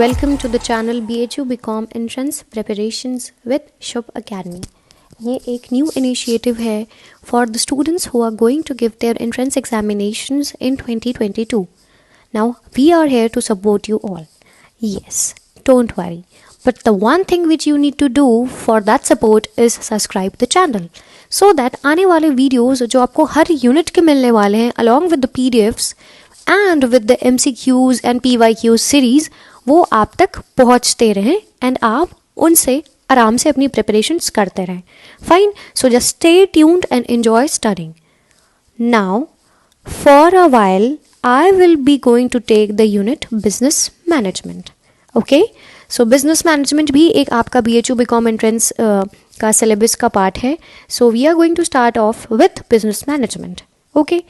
welcome to the channel BHU BCom Entrance Preparations with Shubh Academy. ये एक new initiative है for the students who are going to give their entrance examinations in 2022. Now we are here to support you all. Yes, don't worry. But the one thing which you need to do for that support is subscribe the channel so that आने वाले videos जो आपको हर unit के मिलने वाले हैं along with the PDFs and with the MCQs and PYQs series वो आप तक पहुँचते रहें एंड आप उनसे आराम से अपनी प्रिपरेशंस करते रहें. Fine, so just stay tuned and enjoy studying. Now for a while I will be going to take the unit business management. Okay, so business management भी एक आपका BHU BCom एंट्रेंस का सिलेबस का part है. So we are going to start off with business management. Okay,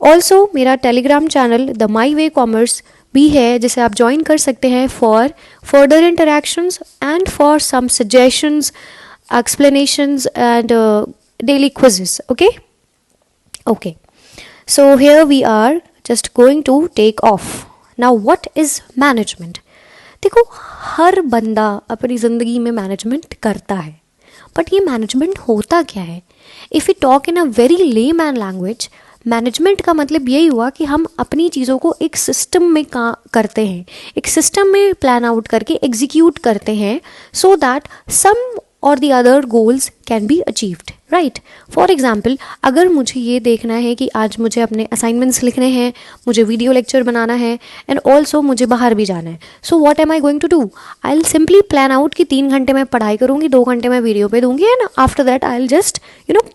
also मेरा Telegram channel the my way commerce भी है जिसे आप ज्वाइन कर सकते हैं for further interactions and for some suggestions, explanations and daily quizzes. Okay okay, so here we are just going to take off. Now what is management? देखो, हर बंदा अपनी ज़िंदगी में मैनेजमेंट करता है, बट ये मैनेजमेंट होता क्या है? If you talk in a very layman language, management का मतलब यही हुआ कि हम अपनी चीज़ों को एक सिस्टम में करते हैं, एक सिस्टम में प्लान आउट करके एग्जीक्यूट करते हैं सो दैट सम और the other goals can be achieved. Right, for example, अगर मुझे ये देखना है कि आज मुझे अपने असाइनमेंट्स लिखने हैं, मुझे वीडियो लेक्चर बनाना है एंड ऑल्सो मुझे बाहर भी जाना है, so what am I going to do? I will simply plan out कि 3 घंटे मैं पढ़ाई करूँगी, 2 घंटे मैं वीडियो पे दूंगी and after that I will just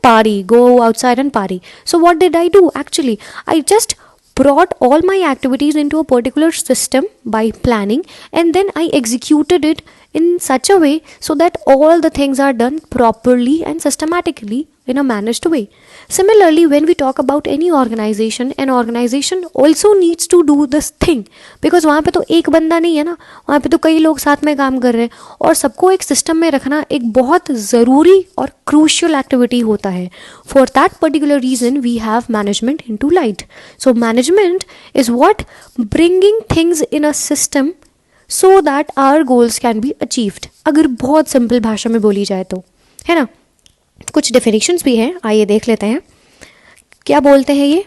party, go outside and party. So what did I do? Actually, I just brought all my activities into a particular system by planning, and then I executed it in such a way so that all the things are done properly and systematically in a managed way. Similarly, when we talk about any organization, an organization also needs to do this thing, because वहाँ पे तो एक बंदा नहीं है ना, वहाँ पे तो कई लोग साथ में काम कर रहे हैं और सबको एक सिस्टम में रखना एक बहुत ज़रूरी और क्रूशियल एक्टिविटी होता है. For that particular reason we have management into light. So management is what bringing things in a system so that our goals can be achieved. अगर बहुत सिंपल भाषा में बोली जाए तो, है ना. कुछ डेफिनेशंस भी हैं, आइए देख लेते हैं. क्या बोलते हैं ये?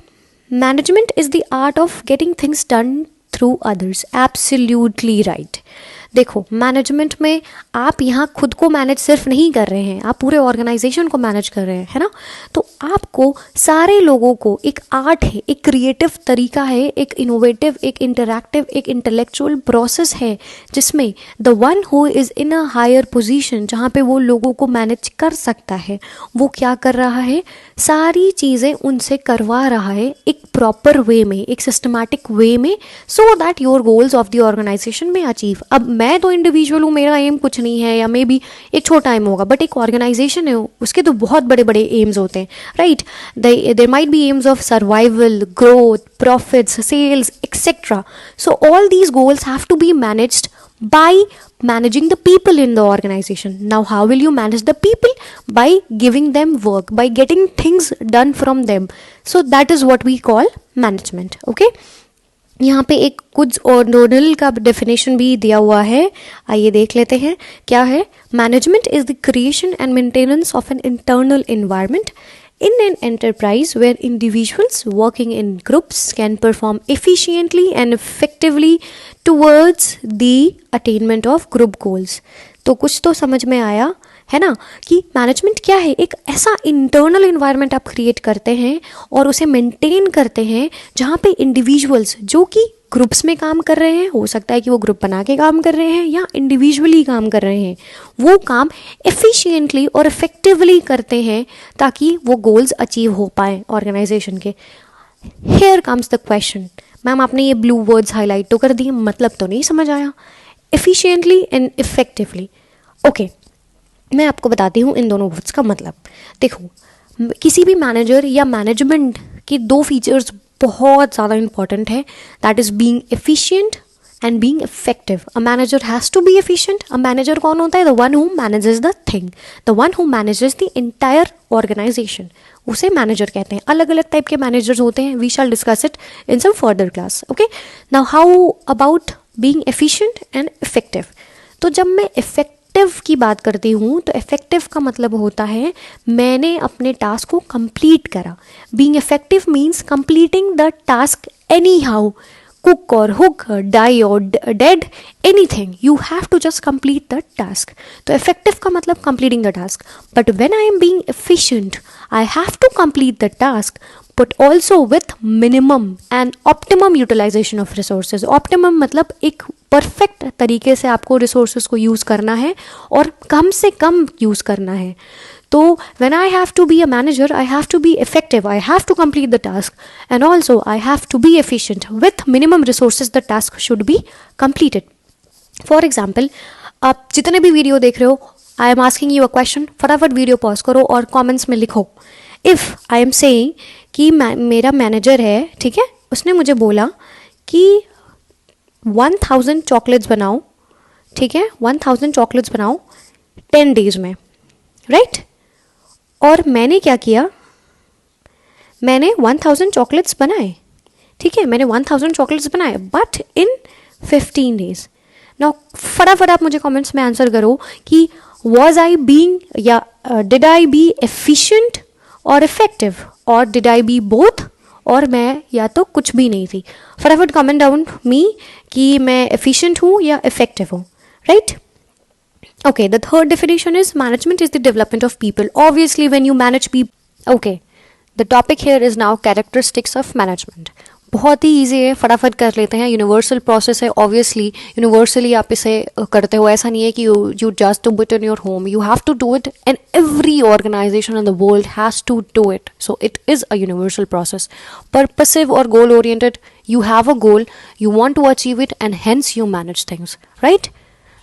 Management is the art of getting things done through others. Absolutely right. देखो, मैनेजमेंट में आप यहाँ खुद को मैनेज सिर्फ नहीं कर रहे हैं, आप पूरे ऑर्गेनाइजेशन को मैनेज कर रहे हैं, है ना. तो आपको सारे लोगों को, एक आर्ट है, एक क्रिएटिव तरीका है, एक इनोवेटिव, एक इंटरैक्टिव, एक इंटेलेक्चुअल प्रोसेस है जिसमें the one who is in a higher position, जहाँ पे वो लोगों को मैनेज कर सकता है, वो क्या कर रहा है? सारी चीज़ें उनसे करवा रहा है एक प्रॉपर वे में, एक सिस्टमैटिक वे में, so that your goals of the organisation में अचीव. अब मैं तो इंडिविजुअल हूँ, मेरा एम कुछ नहीं है, या मे बी एक छोटा एम होगा, बट एक ऑर्गेनाइजेशन है, उसके तो बहुत बड़े बड़े एम्स होते हैं. Right, there might be aims of survival, growth, profits, sales, etcetera. So all these goals have to be managed by managing the people in the organization. Now how will you manage the people? By giving them work, by getting things done from them. So that is what we call management. Okay, यहाँ पे एक कुछ ordinal का definition भी दिया हुआ है, आइए देख लेते हैं. क्या है? Management is the creation and maintenance of an internal environment in an enterprise where individuals working in groups can perform efficiently and effectively towards the attainment of group goals. तो कुछ तो समझ में आया है ना कि मैनेजमेंट क्या है? एक ऐसा इंटरनल इन्वायरमेंट आप क्रिएट करते हैं और उसे मेंटेन करते हैं जहाँ पे इंडिविजुअल्स जो कि ग्रुप्स में काम कर रहे हैं, हो सकता है कि वो ग्रुप बना के काम कर रहे हैं या इंडिविजुअली काम कर रहे हैं, वो काम एफिशिएंटली और इफेक्टिवली करते हैं ताकि वो गोल्स अचीव हो पाएँ ऑर्गेनाइजेशन के. Here comes the question, ma'am आपने ये ब्लू वर्ड्स हाईलाइट तो कर दिए, मतलब तो नहीं समझ आया. Efficiently and effectively. ओके, मैं आपको बताती हूँ इन दोनों वर्ड्स का मतलब. देखो, किसी भी मैनेजर या मैनेजमेंट की 2 फीचर्स बहुत ज़्यादा इंपॉर्टेंट है. That is being efficient and being effective. A manager has to be efficient. A manager कौन होता है? The one who manages the thing, the one who manages the entire organisation, उसे manager कहते हैं. अलग अलग टाइप के मैनेजर्स होते हैं, we shall discuss it in some further class. Okay, now how about being efficient and effective. तो जब मैं इफेक्टिव की बात करती हूँ तो इफेक्टिव का मतलब होता है मैंने अपने टास्क को कंप्लीट करा। Being effective means completing the task any how, cook or hook, die or dead, anything. You have to just complete the task. तो effective का मतलब completing the task. But when I am being efficient, I have to complete the task, but also with minimum and optimum utilization of resources. Optimum मतलब एक perfect तरीके से आपको resources को use करना है और कम से कम यूज़ करना है। तो when I have to be a manager, I have to be effective, I have to complete the task, and also I have to be efficient. With minimum resources the task should be completed. For example, आप जितने भी video देख रहे हो, I am asking you a question, फटाफट video pause करो और comments में लिखो। इफ़ आई एम सेइंग कि मेरा मैनेजर है, ठीक है, उसने मुझे बोला कि 1000 चॉकलेट्स बनाओ, ठीक है, 1000 चॉकलेट्स बनाओ 10 डेज में, राइट? और मैंने क्या किया, मैंने 1000 चॉकलेट्स बनाए, ठीक है, मैंने 1000 चॉकलेट्स बनाए बट इन 15 डेज। नाउ फटाफट आप मुझे कमेंट्स में आंसर करो कि वॉज आई बीइंग या डिड आई बी एफिशिएंट और इफेक्टिव, और डिड आई बी बोथ, और मैं या तो कुछ भी नहीं थी। फटाफट कमेंट डाउन मी कि मैं एफिशिएंट हूँ या इफेक्टिव हूँ, right? Okay, the third definition is management is the development of people. Obviously, when you manage people, okay, the topic here is now characteristics of management. बहुत ही ईजी है, फटाफट कर लेते हैं। यूनिवर्सल प्रोसेस है, ऑब्वियसली यूनिवर्सली आप इसे करते हो, ऐसा नहीं है कि you just do it in your home, you have to do it and every organisation in the world has to do it, so it is a universal process. Purposive और goal oriented, you have a goal, you want to achieve it and hence you manage things, right?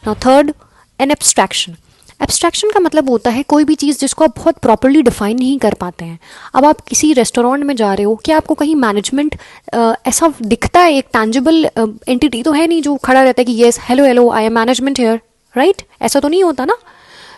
Now third, an abstraction. Abstraction का मतलब होता है कोई भी चीज़ जिसको आप बहुत प्रॉपरली डिफाइन नहीं कर पाते हैं। अब आप किसी रेस्टोरेंट में जा रहे हो, क्या आपको कहीं मैनेजमेंट ऐसा दिखता है? एक टैंजिबल एंटिटी तो है नहीं जो खड़ा रहता है कि yes hello hello I am management here, right? ऐसा तो नहीं होता ना।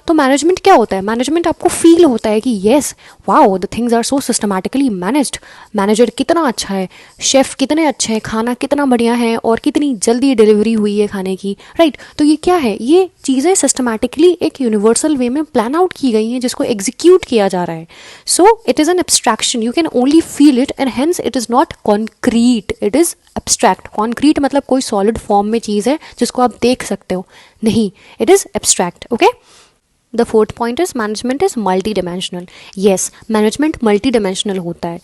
तो मैनेजमेंट क्या होता है? मैनेजमेंट आपको फील होता है कि yes wow the things are so systematically managed, manager कितना अच्छा है, शेफ़ कितने अच्छे हैं, खाना कितना बढ़िया है और कितनी जल्दी डिलीवरी हुई है खाने की, राइट? तो ये क्या है? ये चीज़ें सिस्टमैटिकली एक यूनिवर्सल वे में प्लान आउट की गई हैं जिसको एग्जीक्यूट किया जा रहा है। सो it is an abstraction, you can only feel it and hence it is not concrete, it is abstract. Concrete मतलब कोई सॉलिड फॉर्म में चीज़ है जिसको आप देख सकते हो, नहीं, it is abstract, okay? The fourth point is management is multi dimensional. Yes, management multi dimensional होता है,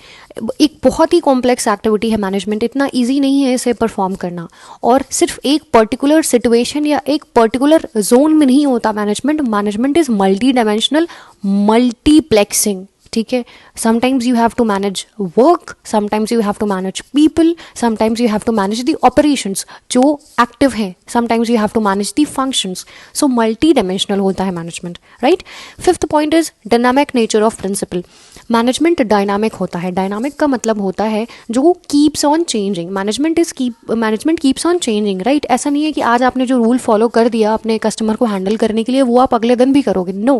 एक बहुत ही कॉम्प्लेक्स एक्टिविटी है मैनेजमेंट, इतना ईजी नहीं है इसे परफॉर्म करना, और सिर्फ एक पर्टिकुलर सिचुएशन या एक पर्टिकुलर जोन में नहीं होता management. Management is multi dimensional, multiplexing, ठीक है? Sometimes you have to manage work, sometimes you have to manage people, sometimes you have to manage the operations जो एक्टिव हैं, sometimes you have to manage the functions. So multi dimensional होता है management, right? Fifth point is dynamic nature of principle. Management dynamic होता है। Dynamic का मतलब होता है जो keeps on changing. Management keeps on changing, right? ऐसा नहीं है कि आज आपने जो रूल फॉलो कर दिया अपने कस्टमर को हैंडल करने के लिए वो आप अगले दिन भी करोगे, no,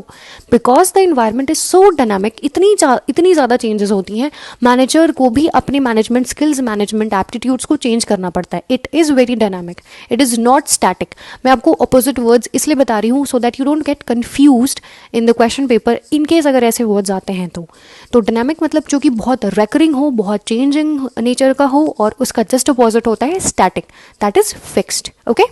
because the environment is so dynamic, इतनी ज़्यादा चेंजेस होती हैं, मैनेजर को भी अपने मैनेजमेंट स्किल्स, मैनेजमेंट एप्टीट्यूड्स को चेंज करना पड़ता है। It is very dynamic, it is not static. मैं आपको अपोजिट वर्ड्स इसलिए बता रही हूँ so that you don't get confused in the question paper, in case अगर ऐसे वर्ड्स आते हैं तो डायनामिक मतलब जो कि बहुत रेकरिंग हो, बहुत चेंजिंग नेचर का हो, और उसका जस्ट अपोजिट होता है static, that is fixed, okay?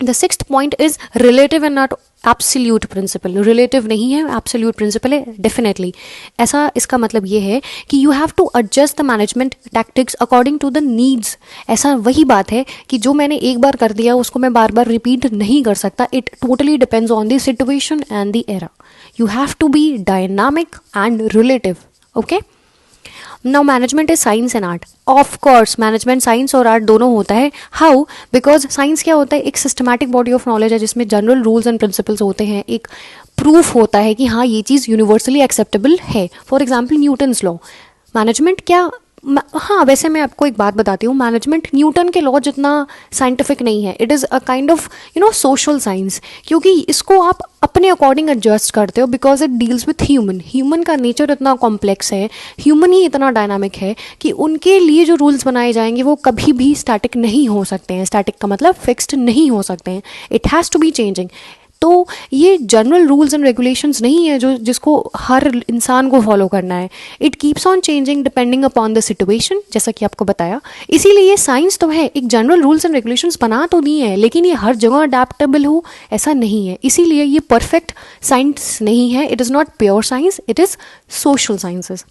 The sixth point is relative and not absolute principle. Relative नहीं है, एब्सोल्यूट प्रिंसिपल है, डेफिनेटली। ऐसा इसका मतलब ये है कि you have to adjust the management tactics according to the needs. ऐसा वही बात है कि जो मैंने एक बार कर दिया उसको मैं बार बार रिपीट नहीं कर सकता। It totally depends on the situation and the era. You have to be dynamic and relative, okay? Now management is science and art. Of course management science और आर्ट दोनों होता है। हाउ? बिकॉज साइंस क्या होता है? एक systematic body of knowledge है जिसमें जनरल रूल्स एंड प्रिंसिपल्स होते हैं, एक प्रूफ होता है कि हाँ ये चीज़ यूनिवर्सली एक्सेप्टेबल है। For example Newton's law. Management क्या हाँ, वैसे मैं आपको एक बात बताती हूँ, मैनेजमेंट न्यूटन के लॉ जितना साइंटिफिक नहीं है, it is a kind of social science, क्योंकि इसको आप अपने अकॉर्डिंग एडजस्ट करते हो, because it deals with human का नेचर इतना कॉम्प्लेक्स है, ह्यूमन ही इतना डायनामिक है कि उनके लिए जो रूल्स बनाए जाएंगे वो कभी भी स्टैटिक नहीं हो सकते हैं। स्टैटिक का मतलब फिक्स्ड नहीं हो सकते हैं, it has to be changing. तो ये जनरल रूल्स एंड रेगुलेशंस नहीं है जो जिसको हर इंसान को फॉलो करना है। It keeps on changing depending upon the situation, जैसा कि आपको बताया। इसीलिए ये साइंस तो है, एक जनरल रूल्स एंड रेगुलेशंस बना तो दिए हैं, लेकिन ये हर जगह अडेप्टेबल हो ऐसा नहीं है। इसीलिए ये परफेक्ट साइंस नहीं है, it is not pure science, it is social sciences.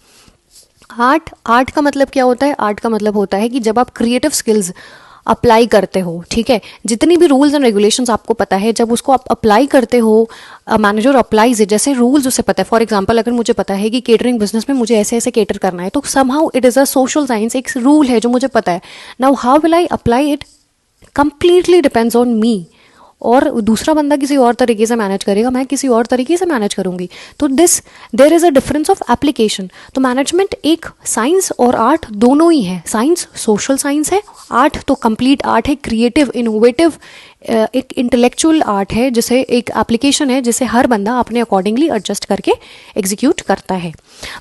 Art का मतलब क्या होता है? आर्ट का मतलब होता है कि जब आप क्रिएटिव स्किल्स अप्लाई करते हो, ठीक है, जितनी भी रूल्स एंड रेगुलेशंस आपको पता है, जब उसको आप अप्लाई करते हो, मैनेजर अप्लाइज इट, जैसे रूल्स उसे पता है। फॉर एग्जांपल, अगर मुझे पता है कि केटरिंग बिजनेस में मुझे ऐसे ऐसे केटर करना है, तो somehow it is a social science, एक रूल है जो मुझे पता है। Now how will I apply it completely depends on me. और दूसरा बंदा किसी और तरीके से मैनेज करेगा, मैं किसी और तरीके से मैनेज करूँगी। तो there is a difference of application. तो मैनेजमेंट एक साइंस और आर्ट दोनों ही है। साइंस सोशल साइंस है, आर्ट तो कंप्लीट आर्ट है, क्रिएटिव इनोवेटिव एक इंटेलेक्चुअल आर्ट है, जिसे एक एप्लीकेशन है जिसे हर बंदा अपने अकॉर्डिंगली एडजस्ट करके एग्जीक्यूट करता है।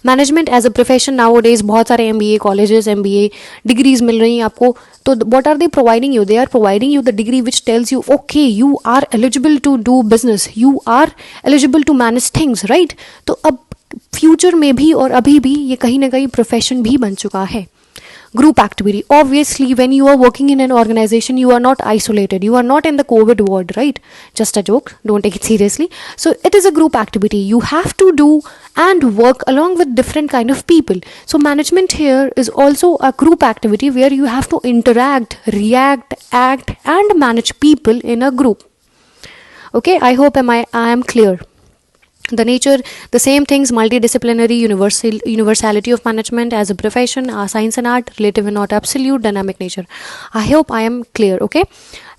Management as a profession nowadays बहुत सारे MBA कॉलेजेस, MBA डिग्रीज मिल रही हैं आपको। तो what are they providing you? They are providing you the degree which tells you okay you are eligible to do business, you are eligible to manage things, right. तो अब future में भी और अभी भी ये कहीं ना कहीं प्रोफेशन भी बन चुका है। Group activity, obviously when you are working in an organization you are not isolated, you are not in the COVID ward, right? Just a joke, don't take it seriously. So it is a group activity, you have to do and work along with different kind of people. So management here is also a group activity where you have to interact, react, act and manage people in a group. Okay, I hope I am clear. The nature, the same things, multidisciplinary, universality of management as a profession, science and art, relative and not absolute, dynamic nature. I hope I am clear. Okay,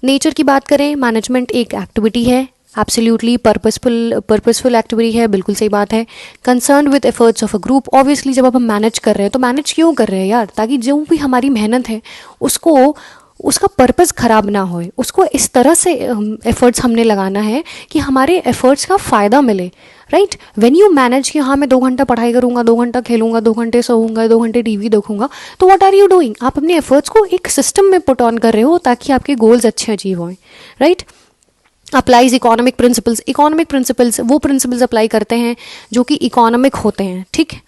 nature की बात करें, management एक activity है, absolutely purposeful activity है, बिल्कुल सही बात है। Concern with efforts of a group, obviously जब अब हम मैनेज कर रहे हैं तो मैनेज क्यों कर रहे हैं यार? ताकि जो भी हमारी मेहनत है उसको उसका पर्पस ख़राब ना होए, उसको इस तरह से एफर्ट्स हमने लगाना है कि हमारे एफर्ट्स का फ़ायदा मिले, राइट। व्हेन यू मैनेज कि हाँ मैं 2 घंटा पढ़ाई करूँगा, 2 घंटा खेलूंगा, 2 घंटे सोऊंगा, 2 घंटे टीवी देखूंगा, तो व्हाट आर यू डूइंग? आप अपने एफर्ट्स को एक सिस्टम में पुट ऑन कर रहे हो ताकि आपके गोल्स अच्छे अचीव हों, राइट। अप्लाइज इकोनॉमिक प्रिंसिपल्स वो प्रिंसिपल्स अप्लाई करते हैं जो कि इकोनॉमिक होते हैं, ठीक है।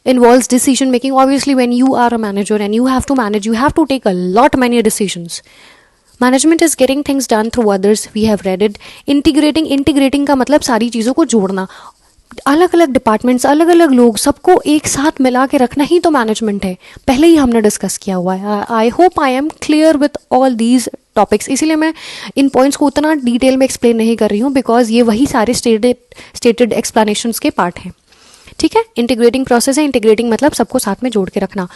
Involves decision making, obviously when you are a manager and you have to manage, you have to take a lot many decisions. Management is getting things done through others, we have read it. Integrating का मतलब सारी चीज़ों को जोड़ना, अलग अलग departments, अलग अलग लोग, सबको एक साथ मिला के रखना ही तो मैनेजमेंट है। पहले ही हमने डिस्कस किया हुआ है। I hope I am clear with all these topics. इसीलिए मैं इन पॉइंट्स को उतना डिटेल में एक्सप्लेन नहीं कर रही हूँ, बिकॉज ये वही सारे स्टेटेड एक्सप्लेनेशंस के पार्ट हैं, ठीक है। इंटीग्रेटिंग प्रोसेस है, इंटीग्रेटिंग मतलब सबको साथ में जोड़ के रखना।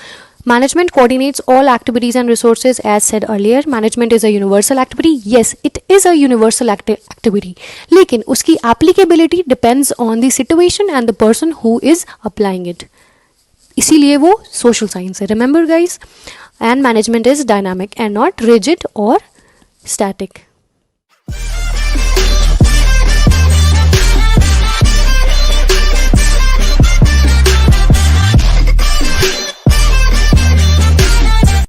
Management coordinates all activities and resources as said earlier. Management is a universal activity, yes it is a universal activity, लेकिन उसकी applicability depends on the situation and the person who is applying it, इसीलिए वो social science है। Remember guys, and management is dynamic and not rigid और static.